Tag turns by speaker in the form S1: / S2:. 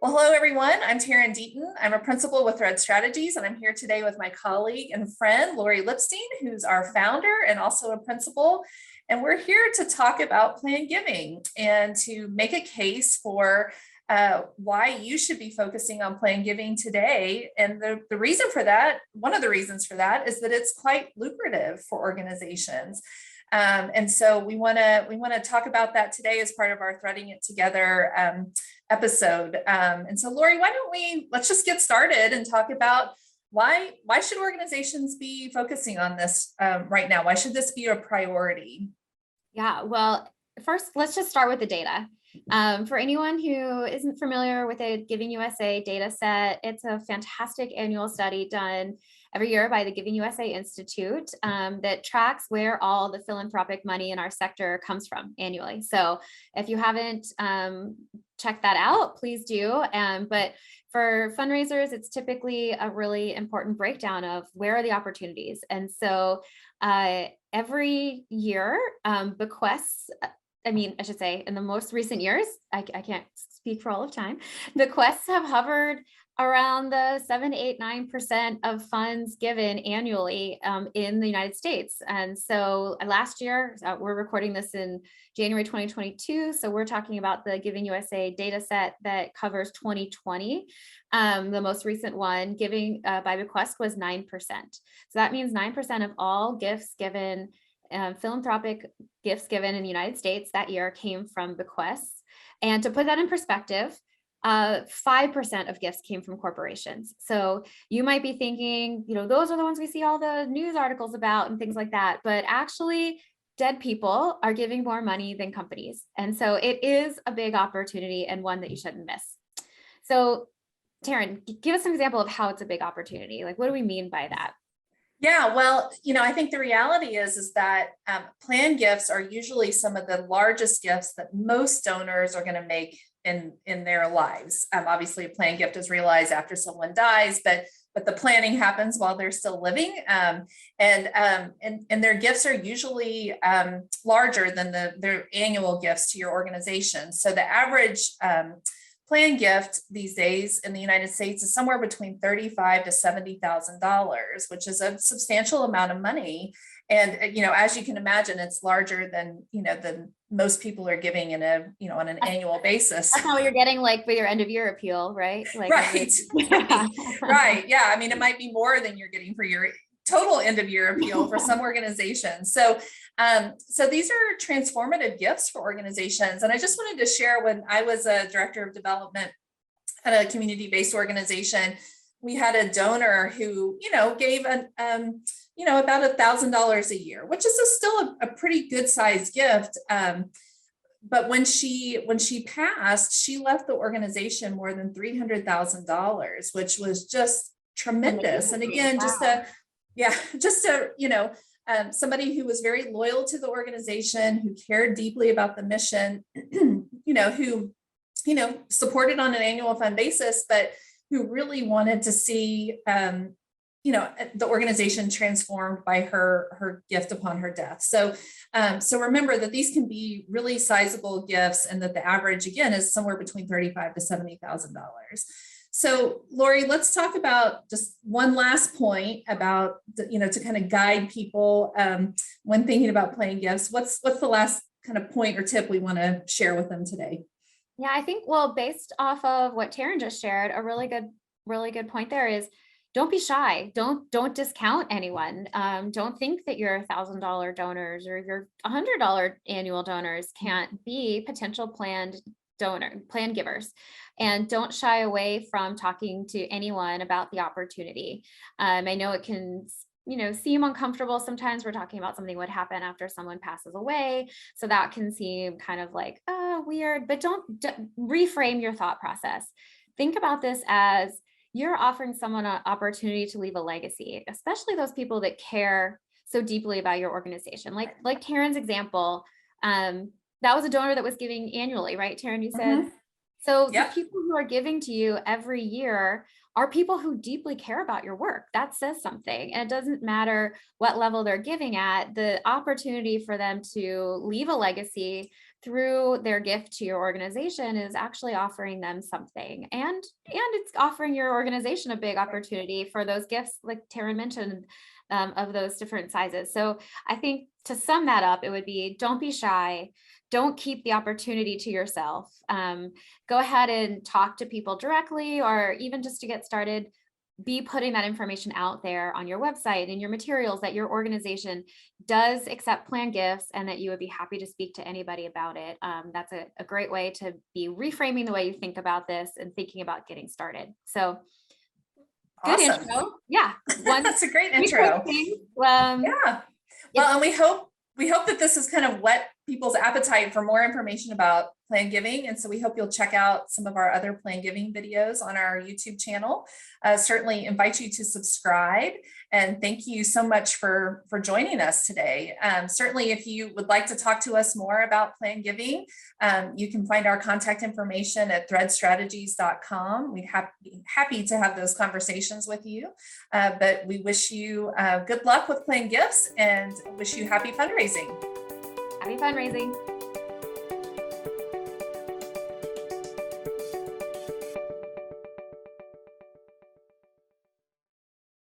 S1: Well, hello, everyone. I'm Taryn Deaton. I'm a principal with Thread Strategies, and I'm here today with my colleague and friend, Lori Lipstein, who's our founder and also a principal. And we're here to talk about planned giving and to make a case for why you should be focusing on planned giving today. And the reason for that, one of the reasons for that, is that it's quite lucrative for organizations. And so we want to talk about that today as part of our Threading It Together episode. And so, Lori, let's just get started and talk about why should organizations be focusing on this right now? Why should this be a priority?
S2: Yeah, well, first, let's just start with the data. For anyone who isn't familiar with a Giving USA data set, it's a fantastic annual study done every year by the Giving USA Institute that tracks where all the philanthropic money in our sector comes from annually. So if you haven't checked that out, please do. But for fundraisers, it's typically a really important breakdown of where are the opportunities. And so every year, bequests, I should say in the most recent years, I can't speak for all of time, bequests have hovered around the 7, 8, 9% of funds given annually in the United States. And so last year, we're recording this in January 2022. So we're talking about the Giving USA data set that covers 2020. The most recent one, giving by bequest, was 9%. So that means 9% of all gifts given, philanthropic gifts given in the United States that year came from bequests. And to put that in perspective, 5% of gifts came from corporations. So you might be thinking, those are the ones we see all the news articles about and things like that. But actually, dead people are giving more money than companies. And so it is a big opportunity and one that you shouldn't miss. So Taryn, give us an example of how it's a big opportunity. Like, what do we mean by that?
S1: Yeah, well, I think the reality is that planned gifts are usually some of the largest gifts that most donors are going to make in their lives. Obviously, a planned gift is realized after someone dies, but the planning happens while they're still living, and their gifts are usually larger than their annual gifts to your organization. So the average planned gift these days in the United States is somewhere between $35,000 to $70,000, which is a substantial amount of money. And as you can imagine, it's larger than most people are giving on an annual basis.
S2: That's how you're getting like with your end of year appeal, right? Like,
S1: right. Right. Yeah. I mean, it might be more than you're getting for your total end of year appeal for some organizations. So these are transformative gifts for organizations. And I just wanted to share, when I was a director of development at a community-based organization, we had a donor who, gave about $1,000 a year, which is still a pretty good sized gift. But when she passed, she left the organization more than $300,000, which was just tremendous. And again, wow. Somebody who was very loyal to the organization, who cared deeply about the mission, who, supported on an annual fund basis, but who really wanted to see, the organization transformed by her gift upon her death. So remember that these can be really sizable gifts, and that the average, again, is somewhere between $35,000 to $70,000. So, Lori, let's talk about just one last point about, to kind of guide people when thinking about planned gifts. What's the last kind of point or tip we want to share with them today?
S2: Yeah, I think, based off of what Taryn just shared, a really good point there is, don't be shy. Don't discount anyone. Don't think that your $1,000 donors or your $100 annual donors can't be potential planned givers, and don't shy away from talking to anyone about the opportunity. I know it can, seem uncomfortable. Sometimes we're talking about something would happen after someone passes away. So that can seem kind of like, weird, but don't reframe your thought process. Think about this as you're offering someone an opportunity to leave a legacy, especially those people that care so deeply about your organization. Like Taryn's example, that was a donor that was giving annually, right, Taryn, you said? Mm-hmm. So the people who are giving to you every year are people who deeply care about your work. That says something. And it doesn't matter what level they're giving at, the opportunity for them to leave a legacy through their gift to your organization is actually offering them something. And it's offering your organization a big opportunity for those gifts, like Taryn mentioned, of those different sizes. So I think to sum that up, it would be, don't be shy. Don't keep the opportunity to yourself. Go ahead and talk to people directly, or even just to get started, be putting that information out there on your website and your materials that your organization does accept planned gifts and that you would be happy to speak to anybody about it. That's a great way to be reframing the way you think about this and thinking about getting started. So good
S1: Awesome.
S2: intro. Yeah.
S1: That's a great
S2: quick
S1: intro.
S2: thing.
S1: Yeah. Well, and we hope that this has kind of whet people's appetite for more information about plan giving. And so we hope you'll check out some of our other plan giving videos on our YouTube channel. Certainly invite you to subscribe, and thank you so much for joining us today. Certainly, if you would like to talk to us more about plan giving, you can find our contact information at threadstrategies.com. We'd be happy to have those conversations with you. But we wish you good luck with plan gifts and wish you happy fundraising.
S2: Happy fundraising.